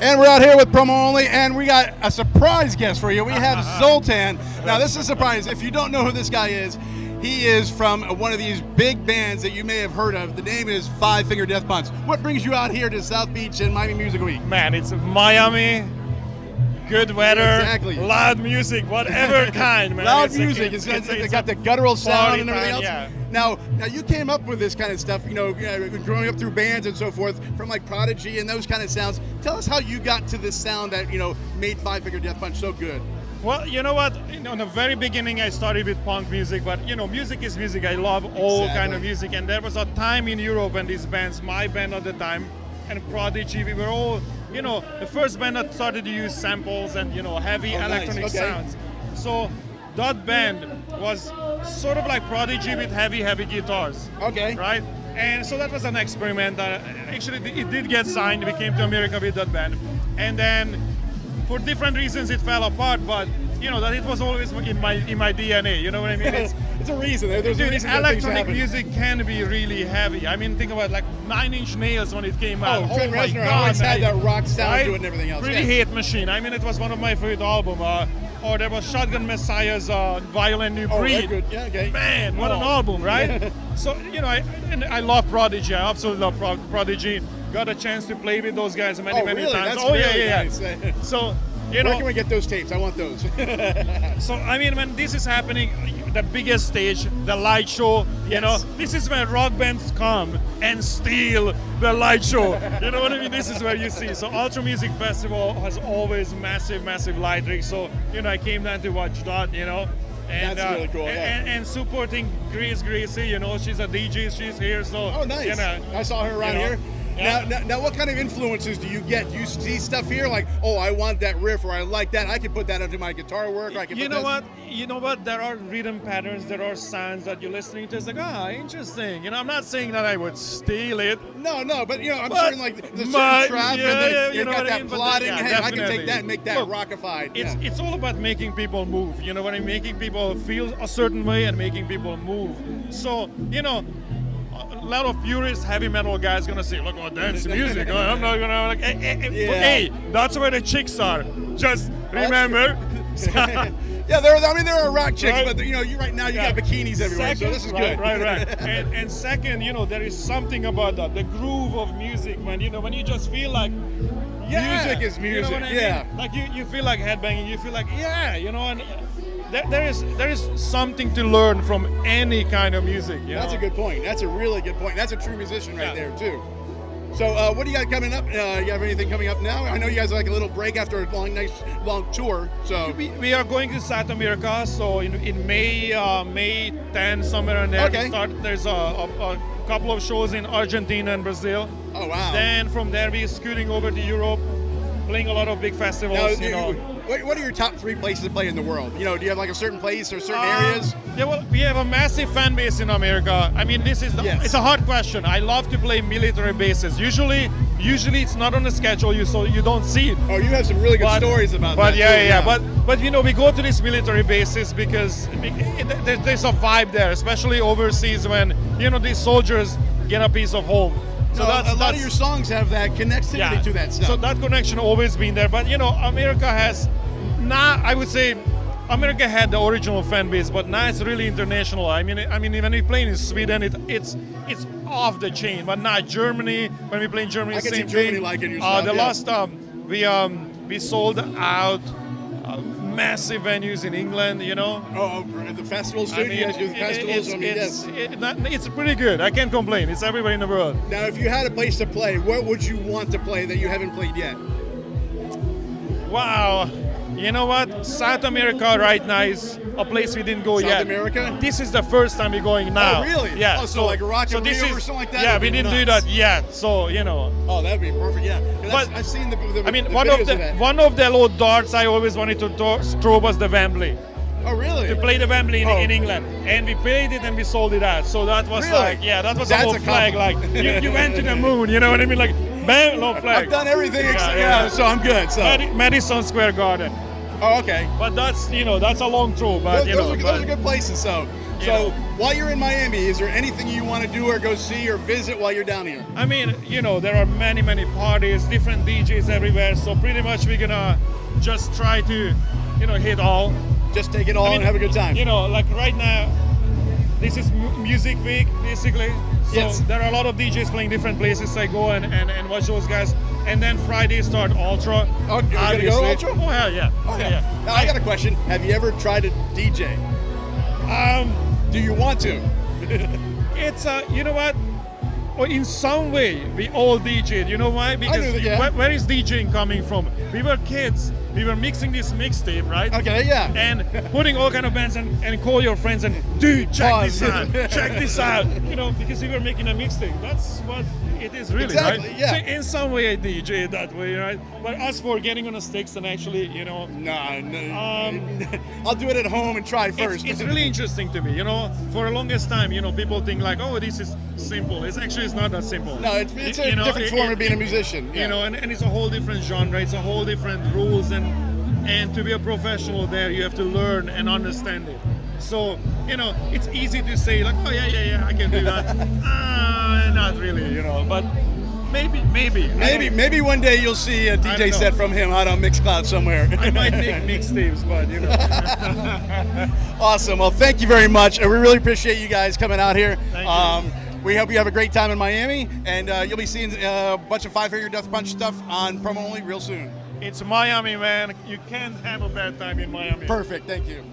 And we're out here with Promo Only, and we got a surprise guest for you. We have Zoltan. Now, this is a surprise. If you don't know who this guy is, he is from one of these big bands that you may have heard of. The name is Five Finger Death Punch. What brings you out here to South Beach and Miami Music Week? Man, it's Miami. Good weather, exactly. Loud music, whatever kind, man. Loud music. It's got the guttural sound and everything else. Yeah. Now you came up with this kind of stuff, growing up through bands and so forth, from like Prodigy and those kind of sounds. Tell us how you got to this sound that, made Five Finger Death Punch so good. Well, you know what? In the very beginning, I started with punk music, but music is music. I love all kind of music, and there was a time in Europe when these bands, my band at the time, and Prodigy, we were all, the first band that started to use samples and heavy electronic sounds. So that band was sort of like Prodigy with heavy guitars. Okay. Right? And so that was an experiment. Actually, it did get signed. We came to America with that band, and then for different reasons it fell apart. But that it was always in my DNA. You know what I mean? It's a reason. There's a reason. Electronic music can be really heavy. I mean, think about like Nine Inch Nails when it came out. Trent Reznor always had that rock sound to it and everything else. Pretty Hate Machine. I mean, it was one of my favorite albums. Or there was Shotgun Messiah's Violent New Breed. Good. Yeah, okay. Man, what an album, right? So, I love Prodigy. I absolutely love Prodigy. Got a chance to play with those guys many really? times. That's really Nice. So, where can we get those tapes? I want those. So, I mean, when this is happening, the biggest stage, the light show, this is where rock bands come and steal the light show. You know what I mean? This is where you see. So Ultra Music Festival has always massive light rigs. So, I came down to watch that, and that's really cool, and supporting Grace Gracie, she's a DJ, she's here. So, oh, nice. I saw her around here. Yeah. Now, what kind of influences do you get? Do you see stuff here like, I want that riff, or I like that, I can put that into my guitar work, or I can You know what? There are rhythm patterns, there are sounds that you're listening to. It's like, interesting. I'm not saying that I would steal it. No, but I'm certain like the certain trap, and you got that plotting. Hey, I can take that and make that rockified. It's all about making people move. You know what I mean? Making people feel a certain way and making people move. So, a lot of purist heavy metal guys gonna say, look, dance music. I'm not gonna hey, that's where the chicks are. Just remember. Yeah, there are rock chicks, right? But right now you got bikinis everywhere, so this is good. Right. and second, there is something about that, the groove of music, when you just feel like, music is music. You know what I mean? Like you feel like headbanging, you feel like, and there is something to learn from any kind of music. That's a good point. That's a really good point. That's a true musician right there too. So what do you got coming up? You have anything coming up now? I know you guys are like a little break after a nice long tour. So we are going to South America. So in May 10, somewhere in there. Okay. There's a couple of shows in Argentina and Brazil. Oh wow. Then from there we're scooting over to Europe, playing a lot of big festivals. What are your top 3 places to play in the world? Do you have like a certain place or certain areas? Yeah, well, we have a massive fan base in America. I mean, it's a hard question. I love to play military bases. Usually it's not on the schedule, so you don't see it. Oh, you have some really good stories about that. But we go to these military bases because there's a vibe there, especially overseas when these soldiers get a piece of home. So a lot of your songs have that connectivity to that stuff. So that connection always been there. But America has now, I would say, America had the original fan base, but now it's really international. I mean, when we play in Sweden, it's off the chain. But now Germany, when we play in Germany, I can same see Germany thing. liking your stuff. The last we sold out massive venues in England. The festivals too. You guys do the festivals. It's pretty good. I can't complain. It's everywhere in the world. Now, if you had a place to play, what would you want to play that you haven't played yet? Wow. You know what? South America right now is a place we didn't go yet. South America? This is the first time we're going now. Oh, really? Yeah. Oh, so like Rock in Rio or something like that? Yeah, we didn't do that yet. So, Oh, that'd be perfect, yeah. But I've seen the one of the little darts I always wanted to throw was the Wembley. Oh, really? To play the Wembley in England. And we played it and we sold it out. So that was that was a whole flag. Like, you went to the moon, you know what I mean? Like, bam, no flag. I've done everything, so I'm good. So Madison Square Garden. Oh, okay. But that's that's a long throw. But Those are good places. So know. while you're in Miami, is there anything you want to do or go see or visit while you're down here? I mean, there are many parties, different DJs everywhere. So pretty much we're gonna just try to, hit all. Just take it all and have a good time. Like right now, this is music week basically. So Yes. there are a lot of DJs playing different places. I go and watch those guys. And then Friday start Ultra. Oh, you're gonna go to Ultra? Oh hell yeah. Okay. Yeah. Now I got a question. Have you ever tried to DJ? Do you want to? It's you know what? Well, in some way, we all DJed. You know why? Because knew that, yeah. where is DJing coming from? We were kids. We were mixing this mixtape, right? Okay, yeah. And putting all kind of bands and call your friends and dude, check Pause. this out, check this out. Because we were making a mixtape. That's what it is really, Exactly, right? yeah. So in some way, I DJ that way, right? But as for getting on the sticks and actually, No. I'll do it at home and try first. It's really interesting to me. For the longest time, people think like, oh, this is simple. It's not that simple. No, it's a different form of being a musician. Yeah. And it's a whole different genre. It's a whole different rules, and to be a professional there, you have to learn and understand it. So it's easy to say like, oh yeah, I can do that. Not really, but Maybe one day you'll see a DJ set from him out on Mixcloud somewhere. I might make mixtapes, but Awesome. Well, thank you very much. We really appreciate you guys coming out here. Thank you. We hope you have a great time in Miami, and you'll be seeing a bunch of Five Finger Death Punch stuff on Promo Only real soon. It's Miami, man. You can't have a bad time in Miami. Perfect. Thank you.